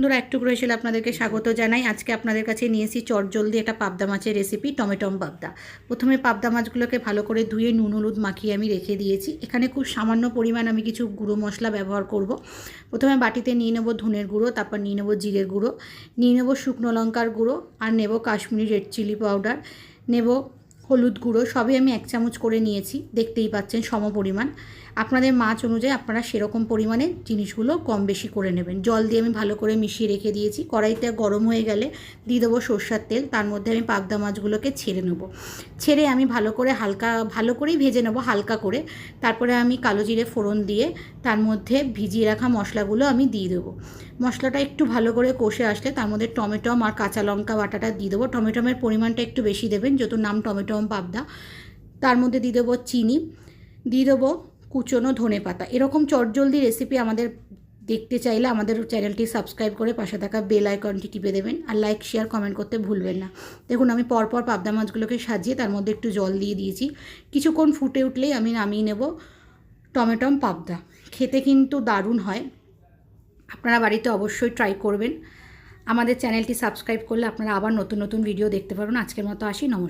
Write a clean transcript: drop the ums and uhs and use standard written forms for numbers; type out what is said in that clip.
বন্ধুরা, একটু করে হিসেবে আপনাদেরকে স্বাগত জানাই। আজকে আপনাদের কাছে নিয়ে এসেছি চটজলদি একটা পাবদা মাছের রেসিপি, টমেটম পাবদা। প্রথমে পাবদা মাছগুলোকে ভালো করে ধুয়ে নুন হলুদ মাখিয়ে আমি রেখে দিয়েছি। এখানে খুব সামান্য পরিমাণ আমি কিছু গুঁড়ো মশলা ব্যবহার করব। প্রথমে বাটিতে নিয়ে নেব ধনের গুঁড়ো, তারপর নিয়ে নেব জিরের গুঁড়ো, নিয়ে নেব শুকনো লঙ্কার গুঁড়ো, আর নেব কাশ্মীরি রেড চিলি পাউডার, নেব হলুদ গুঁড়ো। সবই আমি 1 চামচ করে নিয়েছি, দেখতেই পাচ্ছেন সম পরিমাণ। আপনাদের মাছ অনুযায়ী আপনারা সেরকম পরিমাণে জিনিসগুলো কম বেশি করে নেবেন। জল দিয়ে আমি ভালো করে মিশিয়ে রেখে দিয়েছি। কড়াইতে গরম হয়ে গেলে দিয়ে দেবো সরষের তেল। তার মধ্যে আমি পাবদা মাছগুলোকে ছেড়ে নেব। ছেড়ে আমি ভালো করেই ভেজে নেব, হালকা করে। তারপরে আমি কালো জিরে ফোড়ন দিয়ে তার মধ্যে ভিজিয়ে রাখা মশলাগুলো আমি দিয়ে দেবো। মশলাটা একটু ভালো করে কষে আসলে তার মধ্যে টমেটম আর কাঁচা লঙ্কা বাটাটা দিয়ে দেবো। টমেটমের পরিমাণটা একটু বেশি দেবেন, যেহেতু নাম টমেটম পাবদা। তার মধ্যে দিয়ে দেবো চিনি, দিয়ে দেবো কুচনো ধনেপাতা। এরকম চটজলদি রেসিপি আমাদের দেখতে চাইলে আমাদের চ্যানেলটি সাবস্ক্রাইব করে পাশে থাকা বেল আইকনটি টিপে দেবেন, আর লাইক শেয়ার কমেন্ট করতে ভুলবেন না। দেখুন, আমি পরপর পাবদা মাছগুলোকে সাজিয়ে তার মধ্যে একটু জল দিয়ে দিয়েছি। কিছুক্ষণ ফুটে উঠলেই আমি নামিয়ে নেব টমেটম পাবদা। খেতে কিন্তু দারুণ হয়, আপনারা বাড়িতে অবশ্যই ট্রাই করবেন। আমাদের চ্যানেলটি সাবস্ক্রাইব করলে আপনারা আবার নতুন নতুন ভিডিও দেখতে পারবেন। আজকের মতো আসি, নমস্কার।